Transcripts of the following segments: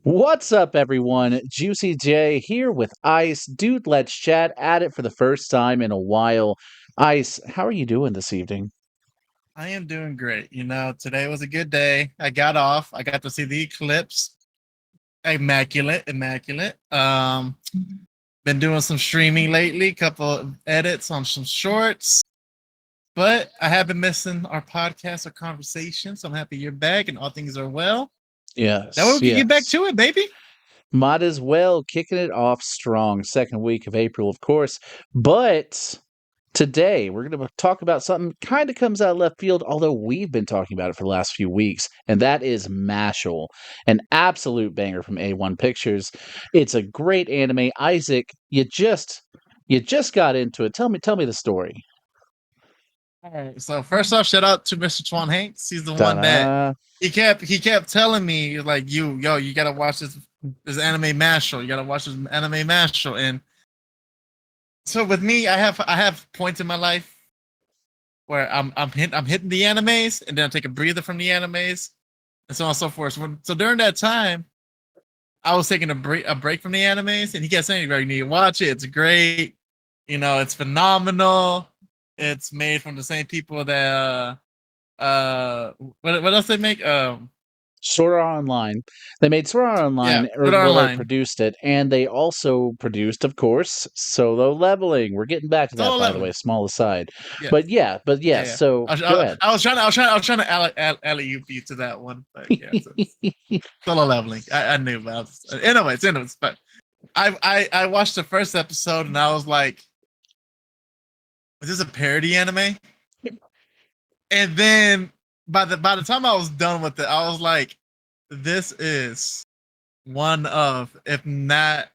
What's up, everyone? Juicy J here with Ice. Dude, let's chat at it for the first time in a while. Ice, how are you doing this evening? I am doing great. Today was a good day. I got off. I got to see the eclipse. Immaculate, immaculate. Been doing some streaming lately, couple of edits on some shorts. But I have been missing our podcast or conversation, so I'm happy you're back and all things are well. That way Yes, we can get back yes. to it, baby. Might as well kicking it off strong. Second week of April, of course. But today we're going to talk about something kind of comes out of left field, although we've been talking about it for the last few weeks, and that is Mashle, an absolute banger from A1 Pictures. It's a great anime. Isaac, you just got into it. Tell me the story. All right. So first off, shout out to Mr. Twonhanks. He's the one that Ta-da. he kept telling me like you gotta watch this anime Mashle. You gotta watch this anime Mashle. And so with me, I have points in my life where I'm hitting the animes and then I take a breather from the animes and so on and so forth. So during that time, I was taking a break from the animes, and he kept saying, "You need to watch it. It's great. It's phenomenal. It's made from the same people that what else they make? Sword Art Online. They made Sword Art Yeah, Online, or Sword Art well, they Online, produced it, and they also produced, of course, Solo Leveling. We're getting back to that, Solo by the way. Leveling. Small aside, Yeah, but yeah. yeah, yeah. So go ahead. I was trying to alley oop you to that one, but yeah, it's Solo Leveling. I knew about. Anyways, but I watched the first episode and I was like, "Is this a parody anime?" And then by the time I was done with it, I was like, "This is one of, if not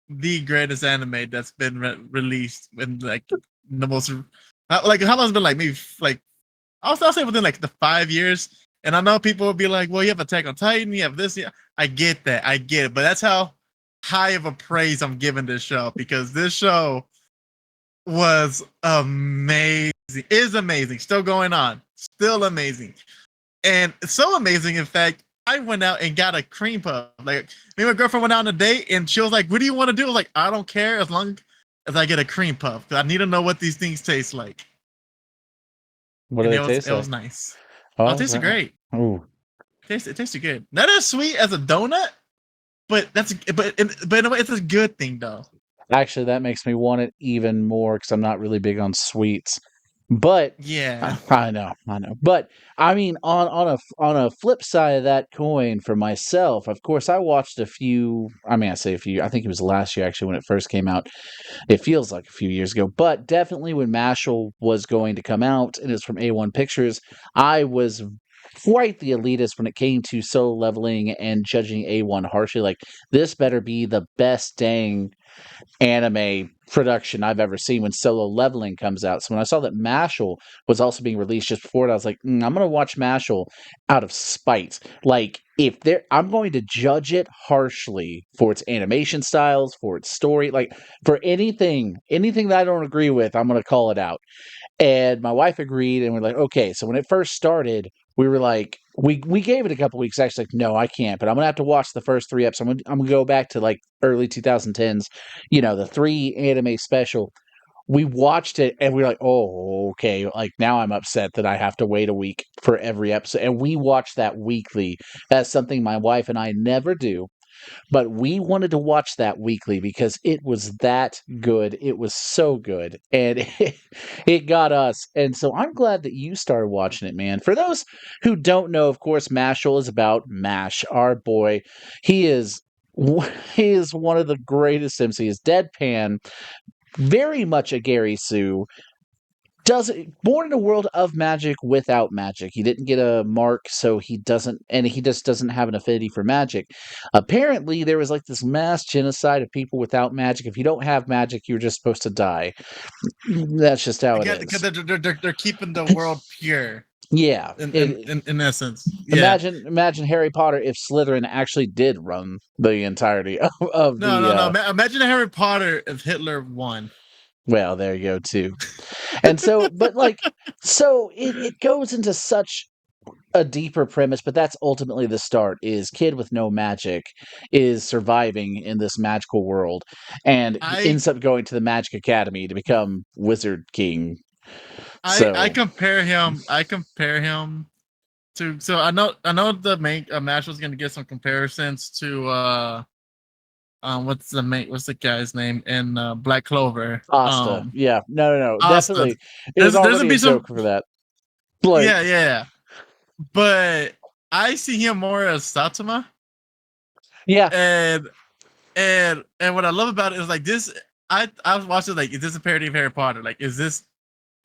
the greatest anime that's been released in like the most like how long has it been? Like maybe like I'll say within like the 5 years." And I know people will be like, "Well, you have Attack on Titan, you have this." Yeah, I get that, I get it, but that's how high of a praise I'm giving this show, because this show was amazing. Is amazing. Still going on. Still amazing. And it's so amazing, in fact, I went out and got a cream puff. Like, me and my girlfriend went out on a date and she was like, "What do you want to do?" I was like, "I don't care as long as I get a cream puff. 'Cause I need to know what these things taste like." What do And they it was taste it was like? nice. Oh, it Oh, tasted wow. great. Ooh. It tasted good. Not as sweet as a donut, but but in a way, it's a good thing though. Actually, that makes me want it even more because I'm not really big on sweets. But Yeah. I know. But I mean, on a flip side of that coin, for myself, of course, I watched a few. I mean, I say a few. I think it was last year actually when it first came out. It feels like a few years ago, but definitely when Mashal was going to come out, and it's from A1 Pictures, I was quite the elitist when it came to solo leveling and judging A1 harshly. Like, this better be the best dang anime production I've ever seen when Solo Leveling comes out. So when I saw that Mashle was also being released just before it, I was like, I'm gonna watch Mashle out of spite. Like, if there, I'm going to judge it harshly for its animation styles, for its story, like for anything that I don't agree with, I'm gonna call it out. And my wife agreed, and we're like, okay. So when it first started, we were like, we gave it a couple weeks. Actually, like, no, I can't. But I'm gonna have to watch the first three episodes. I'm gonna go back to like early 2010s. The three anime special. We watched it, and we were like, oh, okay. Like, now I'm upset that I have to wait a week for every episode. And we watched that weekly. That's something my wife and I never do, but we wanted to watch that weekly because it was that good. It was so good. And it got us. And so I'm glad that you started watching it, man. For those who don't know, of course, Mashal is about Mash, our boy. He is. He is one of the greatest Sims. He is deadpan, very much a Gary Sue, does born in a world of magic without magic. He didn't get a mark, so he doesn't, and he just doesn't have an affinity for magic. Apparently, there was like this mass genocide of people without magic. If you don't have magic, you're just supposed to die. That's just how it Again, because is. they're keeping the world pure Yeah. in essence. Yeah. Imagine Harry Potter if Slytherin actually did run the entirety of No, the. no, no. Imagine Harry Potter if Hitler won. Well, there you go too. And so, but like, so it goes into such a deeper premise, but that's ultimately the start. Is kid with no magic is surviving in this magical world, and he I ends up going to the Magic Academy to become Wizard King. I So compare him. I compare him to. So I know the main Mash was going to get some comparisons to what's the guy's name in Black Clover, Asta, yeah, no, Asta. definitely, it was There's a already a be some joke for that. Like, yeah, but I see him more as Satsuma, yeah, and what I love about it is like this. I was watching like, is this a parody of Harry Potter? Like, is this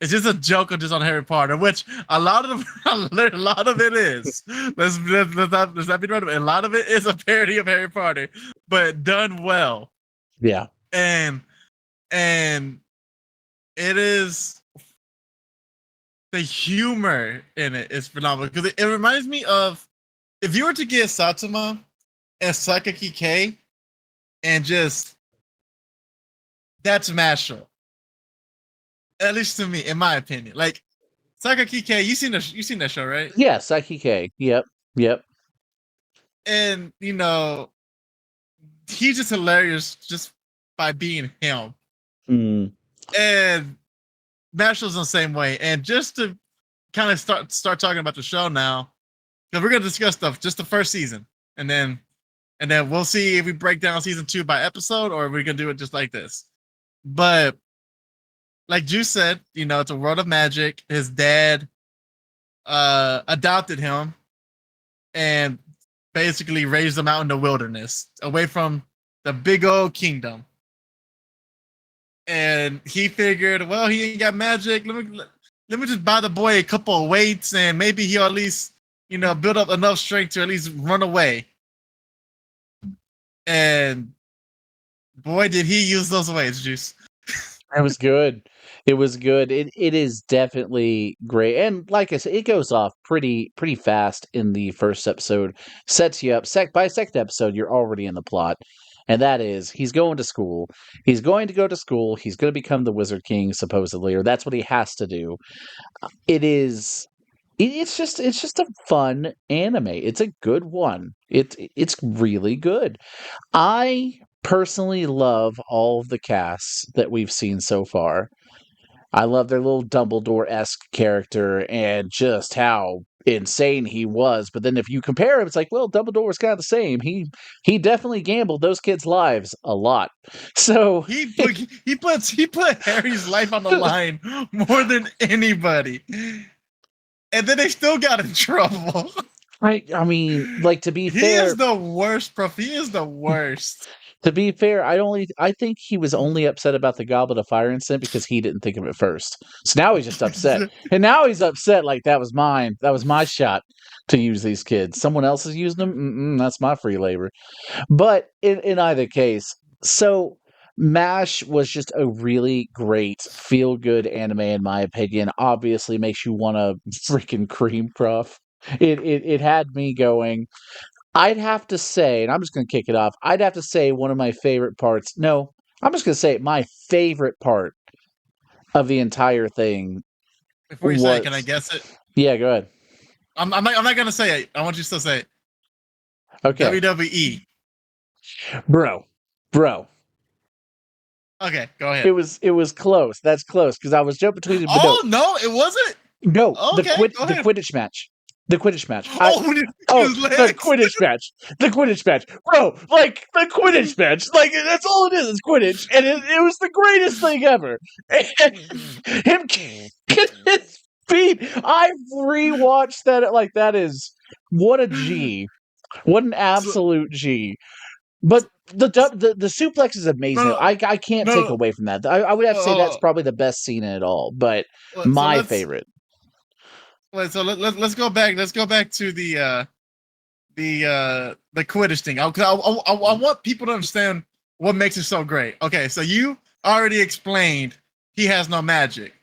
a joke or just on Harry Potter? Which a lot of a lot of it is. Let's not be wrong. A lot of it is a parody of Harry Potter, but done well. yeah, And and it is, the humor in it is phenomenal because it reminds me of, if you were to get Satsuma and Sakaki K and just, that's Mashle. At least to me, in my opinion. Like, Sakaki K, you seen that show, right? yeah, Psyche K, yep. And he's just hilarious just by being him. Mm. And Mashle's the same way. And just to kind of start talking about the show now, because we're gonna discuss just the first season, and then we'll see if we break down season 2 by episode, or we're gonna do it just like this. But like Juice said, it's a world of magic. His dad adopted him and basically raised him out in the wilderness, away from the big old kingdom. And he figured, well, he ain't got magic. Let me just buy the boy a couple of weights, and maybe he'll at least, build up enough strength to at least run away. And boy, did he use those weights, Juice. It was good. It was good. It is definitely great. And like I said, it goes off pretty fast in the first episode. Sets you up. By second episode, you're already in the plot. And that is, he's going to school. He's going to go to school. He's going to become the Wizard King, supposedly, or that's what he has to do. It is. It's just a fun anime. It's a good one. It's really good. I personally love all of the casts that we've seen so far. I love their little Dumbledore-esque character and just how insane he was. But then if you compare him, it's like, well, Dumbledore was kind of the same. He definitely gambled those kids' lives a lot. So He put Harry's life on the line more than anybody. And then they still got in trouble. I mean, like, to be He fair, is the worst, prof. He is the worst. I think he was only upset about the Goblet of Fire incident because he didn't think of it first. So now he's just upset. And now he's upset like that was mine. That was my shot to use these kids. Someone else is using them. That's my free labor. But in either case, so MASH was just a really great feel good anime in my opinion. Obviously makes you want to freaking cream prof. It had me going. I'd have to say, and I'm just going to kick it off. I'd have to say one of my favorite parts. No, I'm just going to say my favorite part of the entire thing Before you say it, can I was. guess it? Yeah, go ahead. I'm not gonna say it. I want you to still say it. Okay, WWE. bro. Okay, go It ahead. was close. That's close because I was jumping between it, but no, Oh no, it wasn't. no, Okay, go the ahead. Quidditch match. The Quidditch match. Oh, when he Oh, his the legs. Quidditch match. The Quidditch match. Bro, like, the Quidditch match. Like, that's all it is Quidditch. And it was the greatest thing ever. And him kicking his feet. I've rewatched that. Like, that is, what a G. What an So, absolute G. But the suplex is amazing. no, I can't take no. away from that. I would have to say that's Uh, probably the best scene in it all. But so my let's favorite. wait. So let's go back. Let's go back to the Quidditch thing. I want people to understand what makes it so great. Okay, so you already explained he has no magic,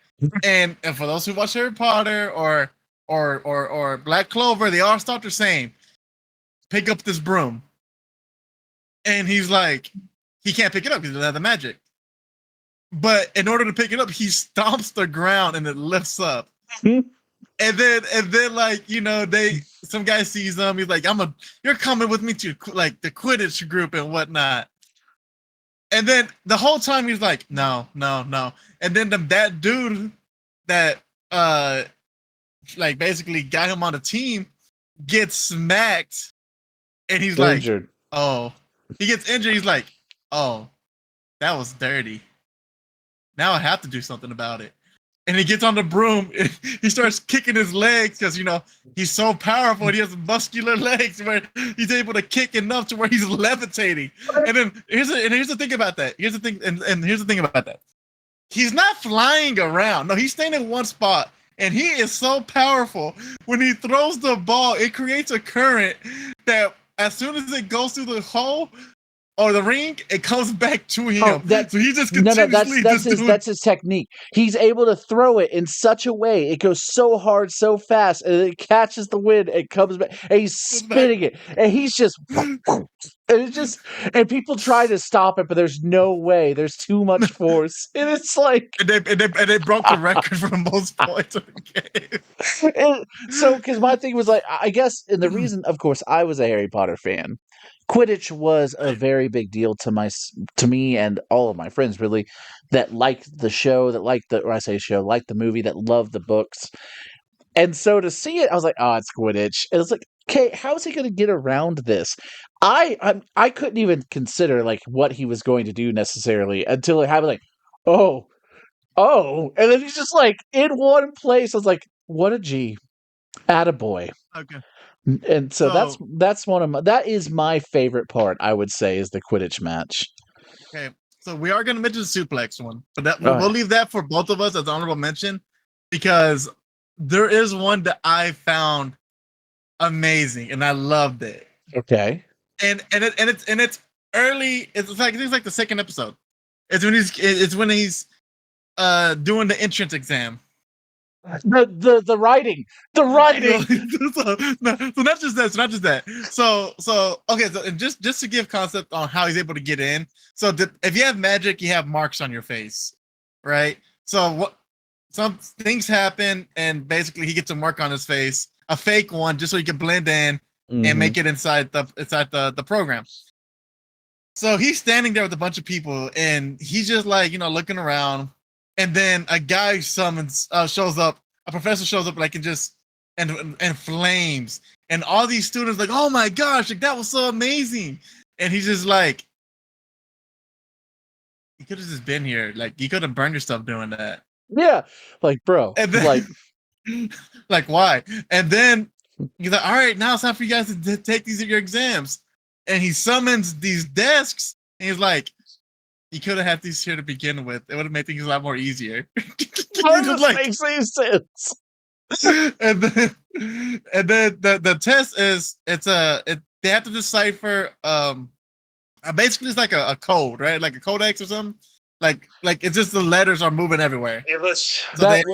and for those who watch Harry Potter or Black Clover, they all start the same. Pick up this broom, and he's like, he can't pick it up because he doesn't have the magic. But in order to pick it up, he stomps the ground and it lifts up. and then like some guy sees them. He's like, you're coming with me to like the Quidditch group and whatnot. And then the whole time he's like, no, no, no. And then that dude that like basically got him on the team gets smacked, and he's Injured. like, oh, he gets injured. He's like, oh, that was dirty. Now I have to do something about it. And he gets on the broom. And he starts kicking his legs because he's so powerful. And he has muscular legs where he's able to kick enough to where he's levitating. And then here's the thing about that. Here's the thing, and here's the thing about that. He's not flying around. No, he's staying in one spot. And he is so powerful. When he throws the ball, it creates a current that as soon as it goes through the hole or the ring, it comes back to him. So he just continuously that's his technique. He's able to throw it in such a way it goes so hard, so fast, and it catches the wind. It comes back, and he's spinning it, and he's just. And it's just, and people try to stop it, but there's no way. There's too much force, and it's like, and they broke the record for most points of the game. And so, because my thing was like, I guess, and the reason, of course, I was a Harry Potter fan. Quidditch was a very big deal to me and all of my friends, really, that liked the show, or I say show, liked the movie, that loved the books. And so to see it, I was like, oh, it's Quidditch. And it's like, okay, how is he going to get around this? I couldn't even consider like what he was going to do necessarily until it happened. Like, oh, and then he's just like in one place. I was like, what a G, attaboy. Okay. And so that's that is my favorite part. I would say is the Quidditch match. Okay, so we are going to mention the suplex one, but we'll leave that for both of us as honorable mention because there is one that I found amazing and I loved it. Okay. And it's early. It's like the second episode. It's when he's doing the entrance exam. The writing. So not just that. So okay. So just to give concept on how he's able to get in. So if you have magic, you have marks on your face, right? So some things happen, and basically he gets a mark on his face, a fake one, just so he can blend in and make it inside the program. So he's standing there with a bunch of people, and he's just like looking around. And then a guy shows up. A professor shows up, like, and flames. And all these students like, oh my gosh, like that was so amazing. And he's just like, you could have just been here. Like, you could have burned yourself doing that. Yeah, like, bro. And then, like, why? And then he's like, all right, now it's time for you guys to take your exams. And he summons these desks, and he's like, you could have had these here to begin with. It would have made things a lot more easier. Makes any sense. And then the test is they have to decipher basically it's like a code, right? Like a codex or something. Like it's just the letters are moving everywhere. So that's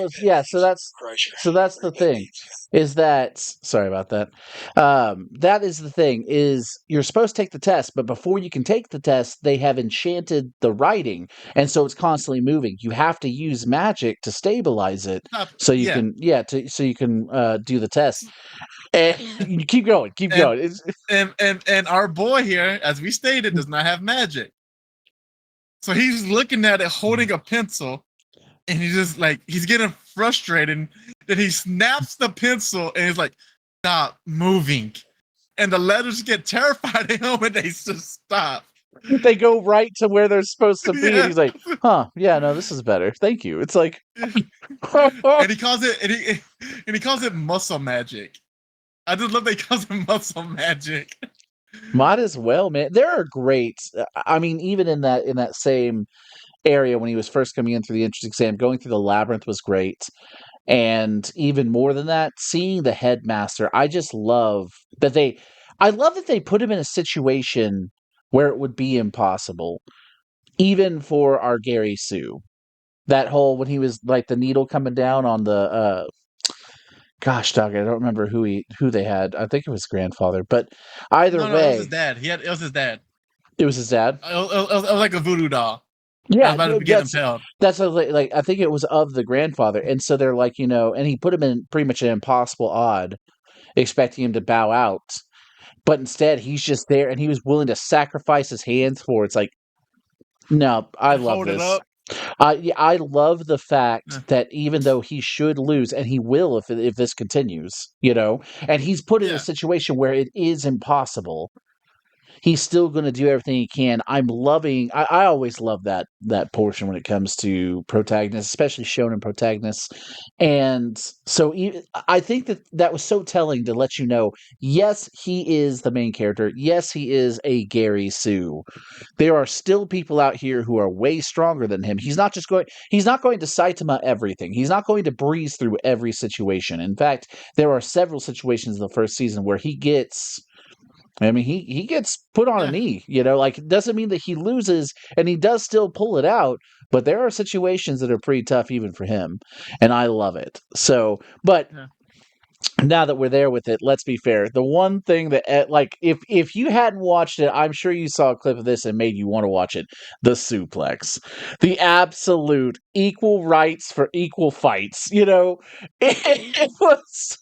the thing. Is that sorry about that? That is the thing. Is you're supposed to take the test, but before you can take the test, they have enchanted the writing, and so it's constantly moving. You have to use magic to stabilize it, so you can do the test. And you keep going. And our boy here, as we stated, does not have magic. So he's looking at it, holding a pencil, and he's getting frustrated. Then he snaps the pencil, and he's like, "Stop moving!" And the letters get terrified of him, and they just stop. They go right to where they're supposed to be, and he's like, "Huh? Yeah, no, this is better. Thank you." It's like, and he calls it muscle magic. I just love that he calls it muscle magic. Might as well, man. There are great. I mean, even in that same area when he was first coming in through the entrance exam, going through the labyrinth was great. And even more than that, seeing the headmaster, I just love that they put him in a situation where it would be impossible, even for our Gary Sue. That whole when he was like the needle coming down on the gosh dog, I don't remember who they had. I think it was grandfather, but either way, it was his dad. It was his dad. It was his dad. It was like a voodoo doll. I was Yeah, about to get that's impaled. like I think it was of the grandfather, and so they're like, and he put him in pretty much an impossible odd, expecting him to bow out, but instead he's just there, and he was willing to sacrifice his hands for it. It's like, no, I And love hold it this. up. Yeah, I love the fact Yeah. that even though he should lose, and he will if this continues, and he's put in a Yeah. situation where it is impossible, he's still going to do everything he can. I always love that portion when it comes to protagonists, especially shonen protagonists. And so I think that was so telling to let you know, yes, he is the main character. Yes, he is a Gary Sue. There are still people out here who are way stronger than him. He's not going to Saitama everything. He's not going to breeze through every situation. In fact, there are several situations in the first season where he gets put on a Yeah. knee, like it doesn't mean that he loses, and he does still pull it out, but there are situations that are pretty tough even for him, and I love it. So, but Yeah. now that we're there with it, let's be fair. The one thing that, like, if you hadn't watched it, I'm sure you saw a clip of this and made you want to watch it. The suplex, the absolute equal rights for equal fights. It was.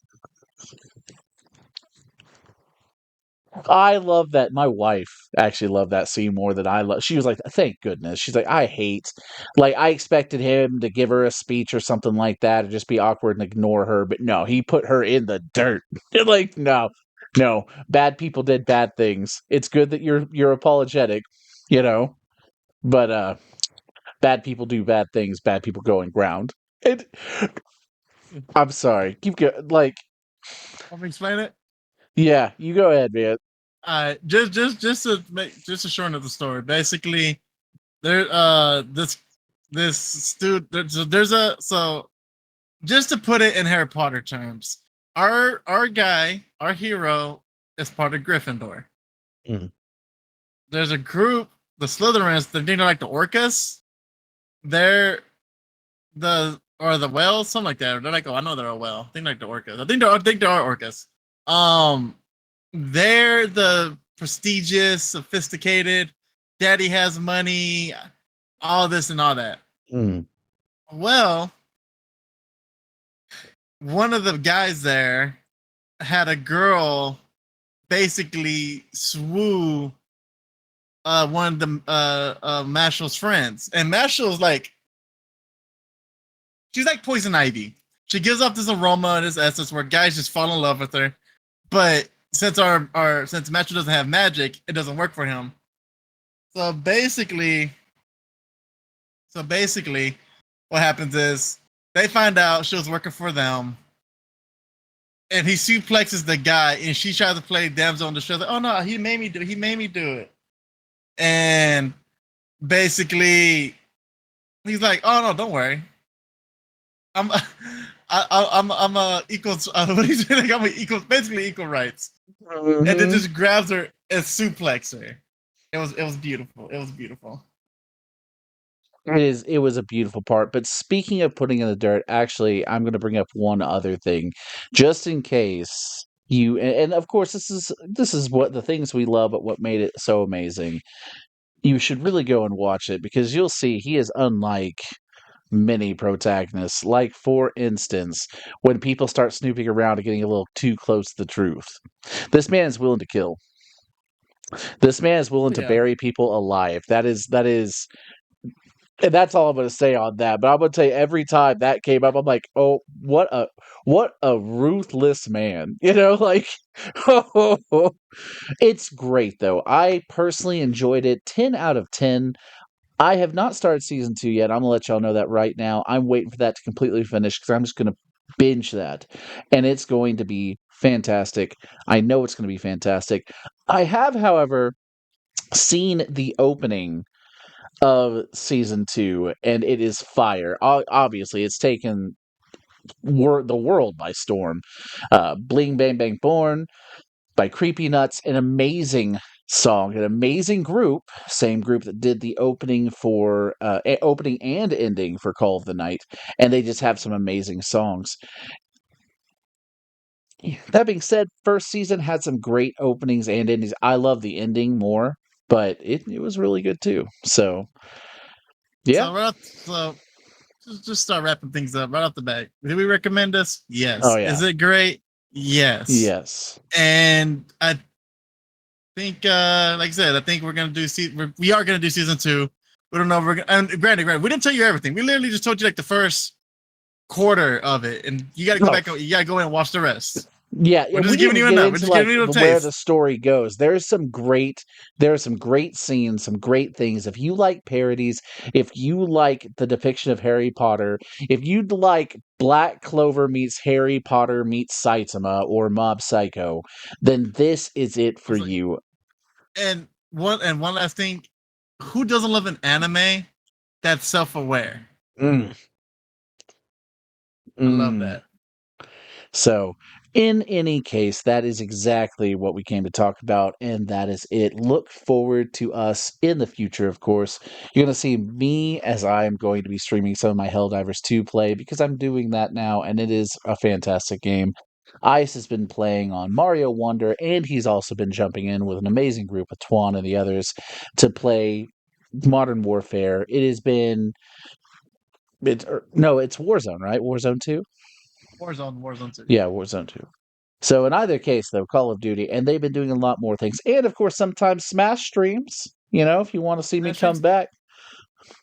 I love that. My wife actually loved that scene more than I love. She was like, "Thank goodness." She's like, I expected him to give her a speech or something like that, and just be awkward and ignore her. But no, he put her in the dirt. Like, no, no, bad people did bad things. It's good that you're apologetic, you know, but bad people do bad things. Bad people go in ground. It. I'm sorry. Keep going. Like, Want me to explain it? yeah, you go ahead, man. Just to shorten up the story. Basically, there this student there's a so just to put it in Harry Potter terms, our hero is part of Gryffindor. Mhm. There's a group, the Slytherins, they're like the Orcas. They're the whales, something like that. They're like, oh, I know they're a whale. I think like the Orcas. I think they are Orcas. Um, they're the prestigious, sophisticated. Daddy has money, all this and all that. Mm. Well, one of the guys there had a girl basically swoo one of the Mashle's friends, and Mashle's like she's like poison ivy. She gives off this aroma and this essence where guys just fall in love with her. But since since Mashle doesn't have magic, it doesn't work for him. So basically, what happens is they find out she was working for them, and he suplexes the guy, and she tries to play damsel on the shoulder. Oh no, he made me do it. And basically, he's like, oh no, don't worry. I'm I'm a equal. What do you say? Like I'm a equal, basically equal rights. And then just grabs her and suplexes her. It was beautiful. It was beautiful. It was a beautiful part. But speaking of putting in the dirt, actually, I'm going to bring up one other thing, just in case and of course this is what the things we love, but what made it so amazing. You should really go and watch it because you'll see he is unlike many protagonists. Like, for instance, when people start snooping around and getting a little too close to the truth, this man is willing to kill. This man is willing to Yeah. bury people alive. That is. And that's all I'm going to say on that. But I'm going to tell you, every time that came up, I'm like, oh, what a ruthless man. Like, it's great though. I personally enjoyed it. 10 out of 10. I have not started season 2 yet. I'm going to let y'all know that right now. I'm waiting for that to completely finish because I'm just going to binge that. And it's going to be fantastic. I know it's going to be fantastic. I have, however, seen the opening of season 2, and it is fire. Obviously, it's taken the world by storm. Bling Bang Bang Born by Creepy Nuts, an amazing song, an amazing group, same group that did the opening for opening and ending for Call of the Night, and they just have some amazing songs. That being said, first season had some great openings and endings. I love the ending more, but it was really good too. So Yeah. So just start wrapping things up right off the bat. Do we recommend this? Oh Yes. yeah. Is it great? Yes. Yes. And I think, like I said, I think we're gonna do we are gonna do season 2. We don't know if we're gonna. And granted, we didn't tell you everything. We literally just told you like the first quarter of it, and you got to go No. back. You got to go in and watch the rest. Yeah, We're and we just didn't giving even you get enough. We're into just like giving you a where the taste. story goes. There are some great scenes, some great things. If you like parodies, if you like the depiction of Harry Potter, if you'd like Black Clover meets Harry Potter meets Saitama or Mob Psycho, then this is it I for was like, you. one last thing. Who doesn't love an anime that's self-aware? Mm, I love mm. that. So, in any case, that is exactly what we came to talk about, and that is it. Look forward to us in the future, of course. You're going to see me as I am going to be streaming some of my Helldivers 2 play because I'm doing that now, and it is a fantastic game. Ice has been playing on Mario Wonder, and he's also been jumping in with an amazing group of Twan and the others to play Modern Warfare. It has been. No, it's Warzone, right? Warzone 2? Warzone 2. Yeah, Warzone 2. So in either case, though, Call of Duty, and they've been doing a lot more things, and of course, sometimes Smash streams. You know, if you want to see me That come streams. back.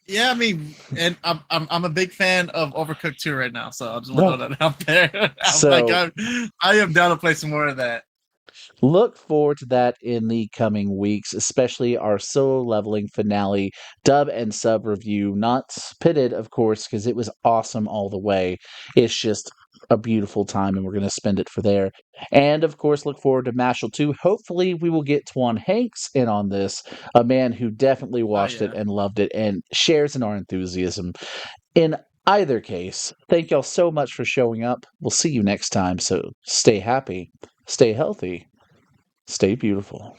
Yeah, I mean, and I'm a big fan of Overcooked 2 right now, so I just want to No. throw that out there. So I am down to play some more of that. look forward to that in the coming weeks, especially our solo leveling finale dub and sub review. Not pitted, of course, because it was awesome all the way. It's just a beautiful time, and we're going to spend it for there. And of course, look forward to Mashle 2. Hopefully, we will get Twonhanks in on this, a man who definitely Oh watched it yeah. and loved it and shares in our enthusiasm. In either case, thank y'all so much for showing up. We'll see you next time, so stay happy, stay healthy, stay beautiful.